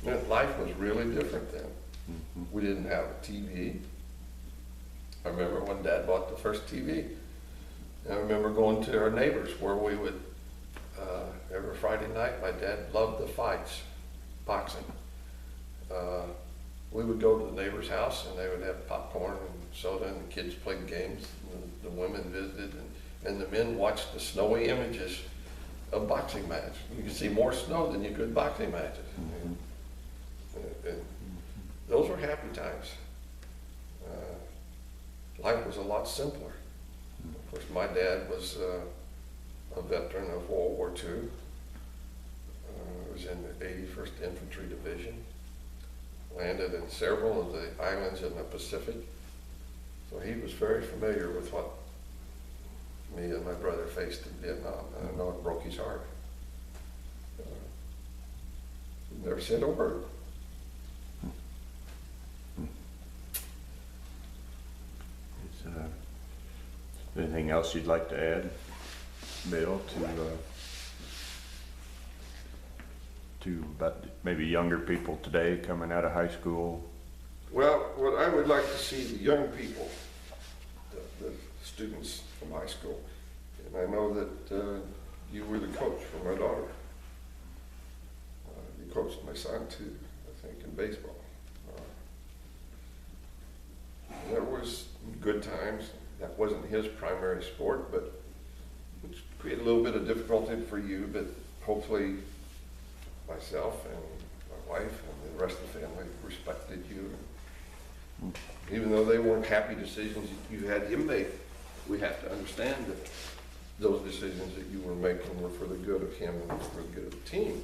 Life was really different then. We didn't have a TV. I remember when Dad bought the first TV. I remember going to our neighbors where we would, every Friday night, my dad loved the fights, boxing. We would go to the neighbor's house and they would have popcorn and soda and the kids played games. The women visited and the men watched the snowy images of boxing match. You could see more snow than you could boxing matches. And those were happy times. Life was a lot simpler. Of course, my dad was a veteran of World War II. Was in the 81st Infantry Division. Landed in several of the islands in the Pacific. So he was very familiar with what me and my brother faced in Vietnam. And I know it broke his heart. He never said a word. Anything else you'd like to add, Bill, to about maybe younger people today coming out of high school? Well, what I would like to see the young people, the students from high school, and I know that you were the coach for my daughter. You coached my son too, I think, in baseball. There was good times. That wasn't his primary sport, but which created a little bit of difficulty for you, but hopefully myself and my wife and the rest of the family respected you. Even though they weren't happy decisions that you had him make, we have to understand that those decisions that you were making were for the good of him and for the good of the team.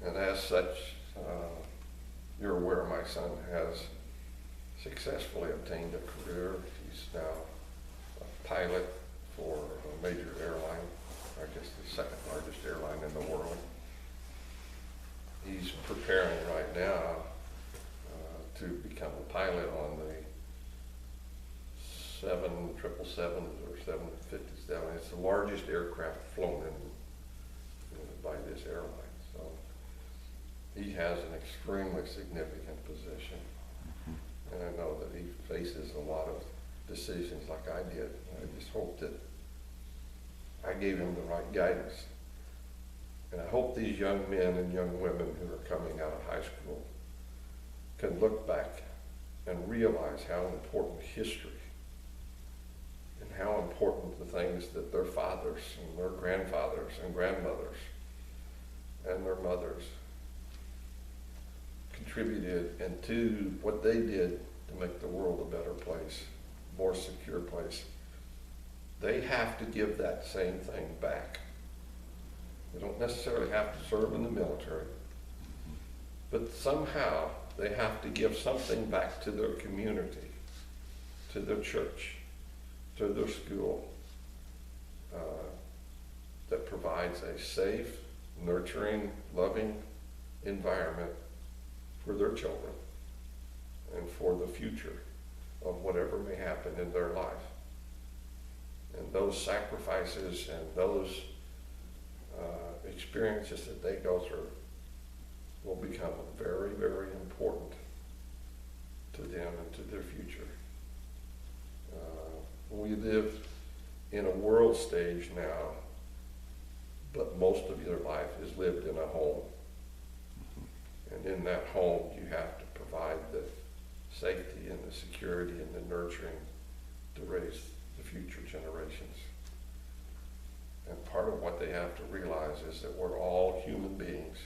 And as such, you're aware my son has successfully obtained a career. He's now a pilot for a major airline, I guess the second largest airline in the world. He's preparing right now to become a pilot on the 777s or 757s. It's the largest aircraft flown by this airline. So he has an extremely significant position. And I know that he faces a lot of decisions like I did. I just hope that I gave him the right guidance. And I hope these young men and young women who are coming out of high school can look back and realize how important history and how important the things that their fathers and their grandfathers and grandmothers and their mothers contributed and to what they did to make the world a better place, more secure place. They have to give that same thing back. They don't necessarily have to serve in the military, but somehow they have to give something back to their community, to their church, to their school, that provides a safe, nurturing, loving environment for their children and for the future of whatever may happen in their life. And those sacrifices and those experiences that they go through will become very, very important to them and to their future. We live in a world stage now, but most of your life is lived in a home. And in that home, you have to provide the safety and the security and the nurturing to raise the future generations. And part of what they have to realize is that we're all human beings.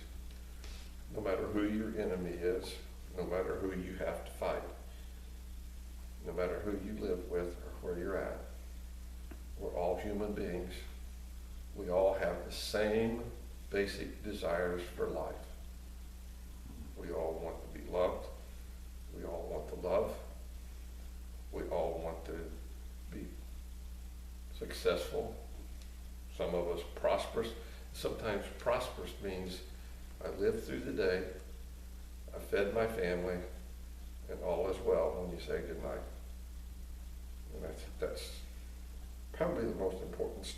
No matter who your enemy is, no matter who you have to fight, no matter who you live with or where you're at, we're all human beings. We all have the same basic desires for life. We all want to be loved. We all want to love. We all want to be successful. Some of us prosperous. Sometimes prosperous means I lived through the day, I fed my family, and all is well when you say goodnight. And I think that's probably the most important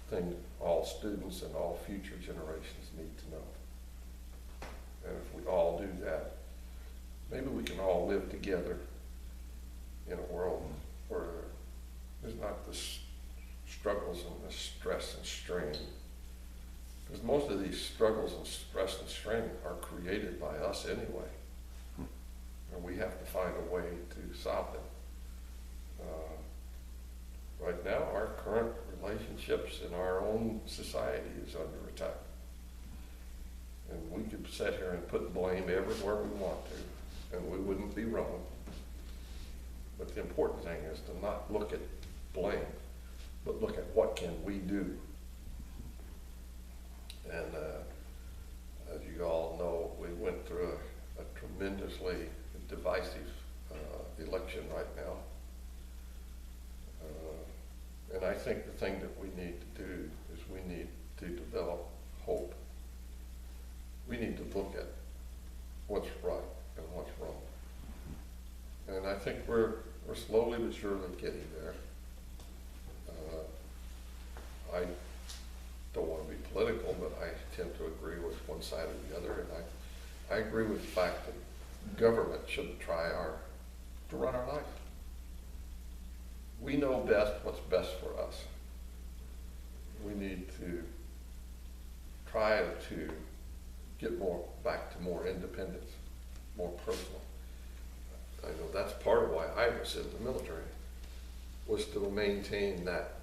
thing all students and all future generations need to know. live together in a world where there's not this struggles and the stress and strain. Because most of these struggles and stress and strain are created by us anyway. And we have to find a way to solve them. Right now, our current relationships in our own society is under attack. And we could sit here and put blame everywhere we want to, and we wouldn't be wrong. But the important thing is to not look at blame, but look at what can we do. And as you all know, we went through a tremendously divisive election right now. And I think the thing that we need to do is we need to develop hope. We need to look at what's right and what's wrong. And I think we're slowly but surely getting there. I don't want to be political, but I tend to agree with one side or the other, and I agree with the fact that government shouldn't try to run our life. We know best what's best for us. We need to try to get back to more independence, more personal. I know that's part of why I was in the military, was to maintain that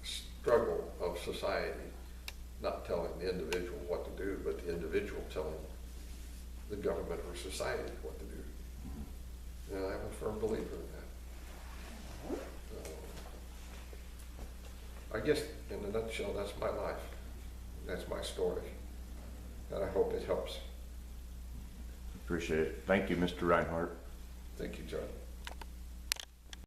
struggle of society, not telling the individual what to do, but the individual telling the government or society what to do. And I'm a firm believer in that. I guess in a nutshell, that's my life. That's my story. And I hope it helps. Appreciate it. Thank you, Mr. Rinehart. Thank you, John.